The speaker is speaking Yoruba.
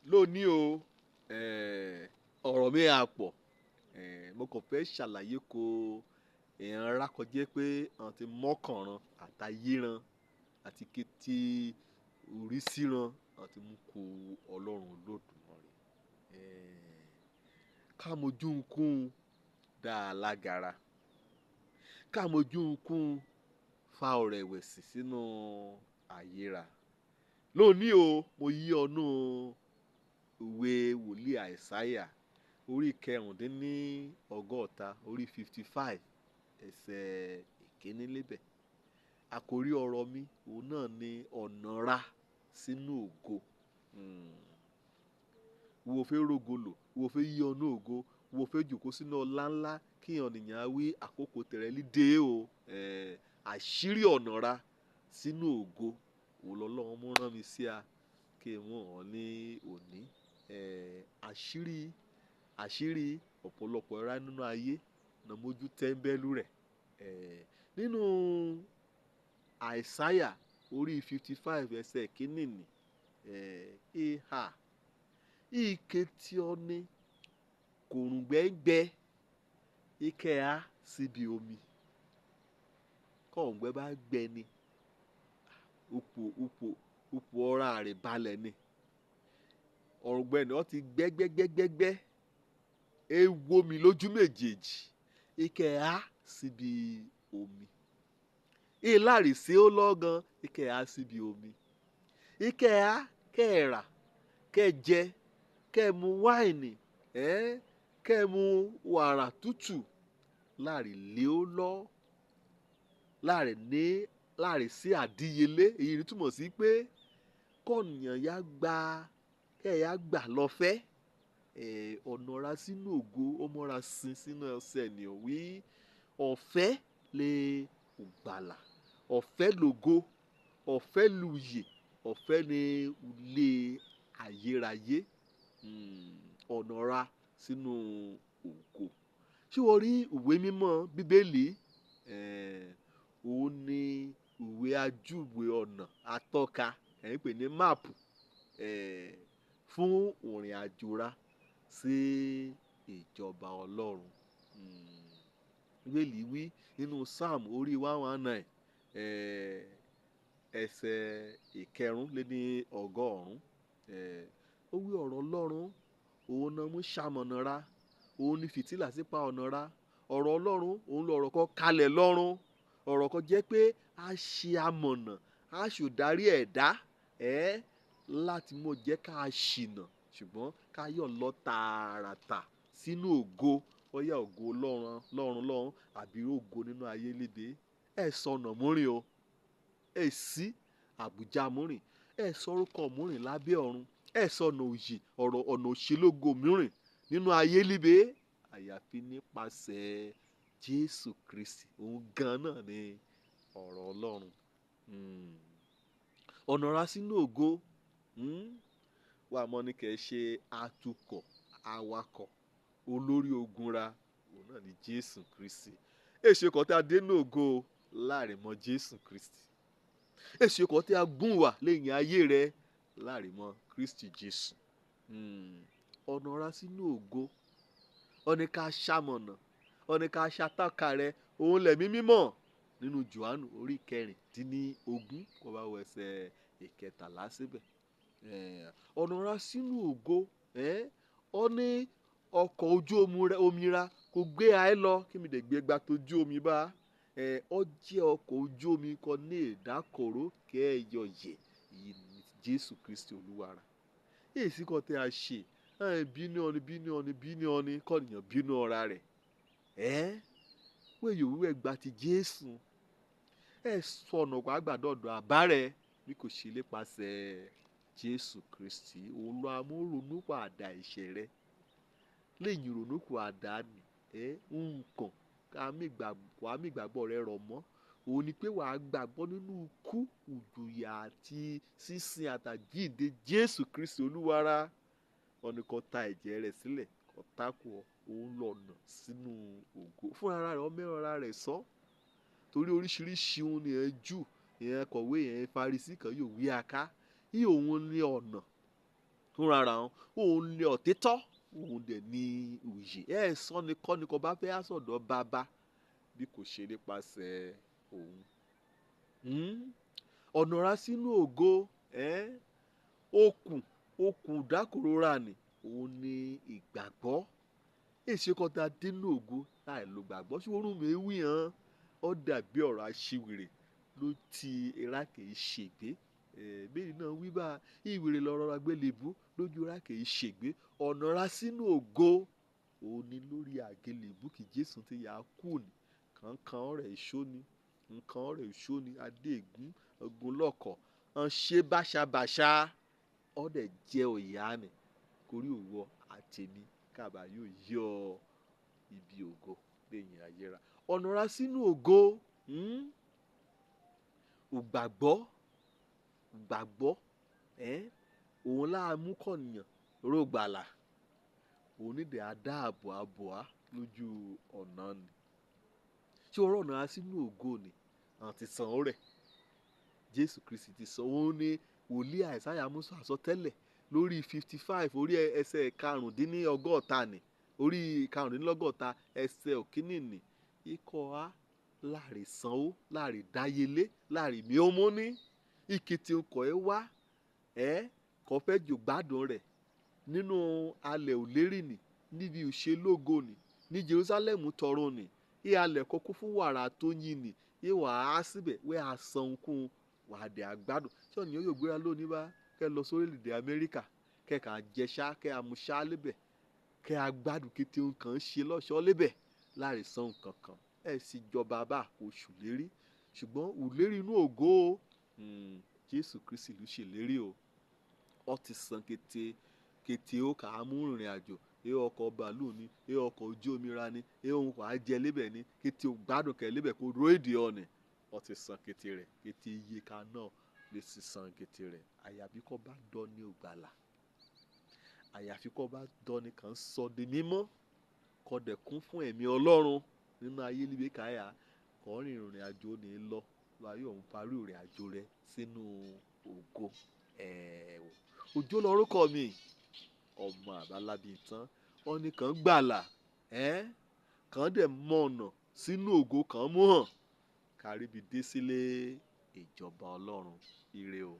lónìí o ọ̀rọ̀ mi á pọ̀ mo kàn fẹ́ ṣàlàyé ko èèyàn rákọjẹ́ pé àwọn ti mọ́kànran àtayéran àti kété oríṣiran àti mú ko ọlọ́run Olódùmarè ká mojú nkún dá a lágara ká mojú nkún fa ọ̀rẹ̀wẹ̀sì sínú àyíra lónìí o mo yí ọnú ìwé wòlíì àìsáyà orí kẹrùndínní ọgọ́ta orí 55 ẹsẹ̀ ìkíní lébẹ̀ àkórí ọ̀rọ̀ mi òun náà ni ọ̀nà ra sínú ògo wo fẹ́ rògolo wo fẹ́ yí ọnú ògo wo fẹ́ jòkó sínú ọlá ńlá kí ọ̀nìyàn wí àkókò tẹ̀rẹ̀ lídé o àṣírí ọ̀nà ra sínú ògo òun lọ́lọ́run mú rán mi sí a kí n mú hàn ní òní àṣírí ọ̀pọ̀lọpọ̀ ẹ̀rá nínú ayé na mójú tẹ́ńbẹ́lú rẹ̀ nínú àìsáyà orí 55 ẹsẹ̀ kínní ni ìhà ike tí ọ ní kòrùngbẹ́ngbẹ́ ike á síbi omi kọ̀ǹgbẹ́ bá gbẹ ni upò ọ̀rá rẹ̀ balẹ̀ ni ọ̀rùngbẹ́ ni wọ́n ti gbẹ́gbẹ́gbẹ́gbẹ́ ewo mi lójú méjèèjì ike á síbi omi ìlàrìsí ó lọ́gán ike á síbi omi ike á kẹ́ẹ̀rà kẹ́ẹ̀jẹ kẹ́ẹ̀mu wáìnì kẹ́ẹ̀mu wàrà tútù láàrin lé ó lọ́ láàrin sí àdíyelé èyí ni túmọ̀ sí pé kọ́ọ̀nìyàn kẹ́ẹ̀yà gbà lọ́fẹ́ ọ̀nà ra sínú ògo ọmọra sin sínú ẹsẹ̀ ni ò wí ọ̀fẹ́ lè gbàlà ọ̀fẹ́ lògo ọ̀fẹ́ lùyè ọ̀fẹ́ ni ilé ayérayé ọ̀nà ra sínú ògo ṣé wọ́n rí ìwé mímọ́ bíbélì òun ni ìwé ajúwe ọ̀nà atọ́ka pè ní máàpù fún ìrìn àjò ra sí ìjọba ọlọ́run bíbélì wí nínú Sáàmù orí 119 ẹsẹ̀ ìkẹrùnléní ọgọ́rùn ó wí ọ̀rọ̀ ọlọ́run òun náà mú ṣamọ̀nà ra òun ni fìtílà sípa ọ̀nà ra ọ̀rọ̀ ọlọ́run òun lọ̀rọ̀ kan kalẹ̀ lọ́run ọ̀rọ̀ kan jẹ́ pé a ṣe amọ̀nà a ṣòdarí ẹ̀dá láti mọ̀ jẹ́ ká ṣìnà ṣùgbọ́n ká yọ̀ lọ tààràtà sínú ògo ọyá ògo lọ́run àbí ògo nínú ayé lédè sọnà múrìn o sí àbújá múrìn sọrúkọ múrìn lábẹ́ ọ̀run sọnà òyì ọ̀nà òṣèlógo mìíràn nínú ayé líbe àyàfi nípasẹ̀ Jésù Kristi òun gan náà ni ọ̀rọ̀ ọlọ́run ọ̀nà ra sínú ògo wà mọ́ ní kẹ́ ṣe atukọ̀ awakọ̀ olórí ogun ra òun náà ni Jésù Kristi èṣe kan tí a dé ní ògo láàrin mọ́ Jésù Kristi èṣe kan tí a gún wà lẹ́yìn ayé rẹ láàrin mọ́ Kristi Jésù ọ̀nà ra sínú ògo ọ̀nì ká ṣamọ̀nà ọ̀nì ká ṣàtàkà rẹ òun lẹ̀mí mímọ́ nínú Jòhánù orí 16 kó bá wọ ẹsẹ̀ ìkẹtàlá síbẹ̀ ọ̀nà ra sínú ògo ọ ní ọkọ̀ ojú omi ra kò gbé ayé lọ kí mi lè gbé gba tójú omi bá ọ jẹ́ ọkọ̀ ojú omi kan ní ìdákọ̀ró kẹ́ẹ̀yọ̀ yẹ yìí ní Jésù Kristi Olúwa ra èsì kan tẹ́ a ṣe bínú ọni kọ́nìyàn bínú ọ̀ra rẹ̀ wọ́n yóò wíwẹ̀ gba ti Jésù sọnù àgbàdọ̀dọ̀ àbá rẹ̀ bí kò ṣe lépasẹ̀ Jésù Kristi òun ló amúrònúpàdà ẹ̀ṣẹ̀ rẹ̀ lẹ́yìn ìrònúpàdà nǹkan wàá mí ìgbàgbọ́ rẹ̀ rọ̀ mọ́ òun ni pé wàá gbàgbọ́ nínú ikú ìjòyà àti sísìn àtàjíǹde Jésù Kristi Olúwa ra ọ̀nì kan ta ẹ̀jẹ̀ rẹ̀ sílẹ̀ kan tákù òun lọ̀nà sínú ògo fúnra rẹ̀ ọmọ ara rẹ̀ sọ torí oríṣiríṣi òun ni Júù ìyẹn kọ̀wé ìyẹn Farisí kan yóò wí aká yìí òun ní ọ̀nà fúnra ra wọn òun ní òtítọ́ òun dẹ̀ ní òye ẹ̀ sọ ni kọ́ ni kò bá fẹ́ àsọ̀dọ̀ bàbá bí kò ṣe nípasẹ̀ òun. ọ̀nà ra sínú ògo okùn dákòrora ni òun ní ìgbàgbọ́ èsì kan tá a dé ní ògo láì lo gbàgbọ́ sí orun mi wí hàn ó dàbí ọ̀rọ̀ aṣiwèrè ló ti ra kìí ṣègbé bẹ́ẹ̀ náà wí bá ìwèrè lọ́rọ̀ agbélébú lójú ra kìí ṣègbé ọ̀nà ra sínú ògo òun ni lórí àgbélébú kí Jésù ti yà á kú ni kankan rẹ̀ ìṣó ni nǹkan rẹ̀ ìṣó ni adéègún ogun lọ́kọ̀ ń ṣe báṣabàṣa ọ̀dẹ̀ jẹ́ òyà ni kórí òwò àtẹ̀mí kábà yóò yọ ibi ògo lẹ́yìn ayéra ọ̀nà ra sínú ògo gbàgbọ́ òun láàmú kọ̀nìyàn rògbàlà òun nídìí adáàbò àbòá lójú ọ̀nà ni tí ọ̀rọ̀ ọ̀nà ra sínú ògo ni àti sàn ó rẹ̀ Jésù Kristi ti sọ òun ní wòlíì Àìsáyà mú àsọtẹ́lẹ̀ lórí 55 orí ẹsẹ̀ karùndínlọ́gọ́ta ni orí karùndínlọ́gọ́ta ẹsẹ̀ òkínní ni ikọ̀ á láàrin sanwó láàrin dáyelé láàrin mi ó mú ní ìkìtì ọkọ̀ ẹ wá kò fẹ́ jò gbádùn rẹ̀ nínú alẹ̀ òlérí ni níbi òṣèlógo ni ní Jerusalem tọrọ ni ìhàlẹ̀ kọ́kọ́ fún wàrà tó yìn ni ìwà á síbẹ̀ wẹ́ àsan kún wàdẹ̀ àgbádùn tí ọ̀nìyàn yóò gbéra lónìí bá kẹ́ lọ sórílẹ̀-èdè Amẹ́ríkà kẹ́ kà jẹṣá kẹ́ àmúṣá lébẹ̀ kẹ́ agbádùn kété nǹkan ṣe lọ́ṣọ́ lébẹ̀ láì san nǹkan kan ẹ̀ sì jọba bá oṣù lérí ṣùgbọ́n òlérí inú ògo Jésù Kristi ló ṣèlérí o ọ ti san kété ó kà á mú ìrìn àjò ọkọ̀ bàálù ni ọkọ̀ ojú omi ra ni ohun kò á jẹ lébẹ̀ ni kété ó gbádùn kẹ́ lébẹ̀ kó dúró èdè ọ̀nì ọ ti san kété rẹ̀ kété iye kan náà lè sì san kété rẹ̀ àyàfi kọ́ bá dọ́ ní ògbàlà àyàfi kọ́ bá dọ́ ní kàn sọ di mímọ́ kọ́ dẹ̀ kún fún ẹ̀mí Ọlọ́run nínú ayé líbe káyà kọ́ rìn ìrìn àjò ní lọ láyé òun parí ìrìn àjò rẹ̀ sínú ògo Òjó lórúkọ mi ọmọ Àbálábí tán ọ̀nì kan gbàlà kàn dẹ̀ mọ ọ̀nà sínú ògo kan mú hàn káríbi dé sílé ìjọba Ọlọ́run ire o.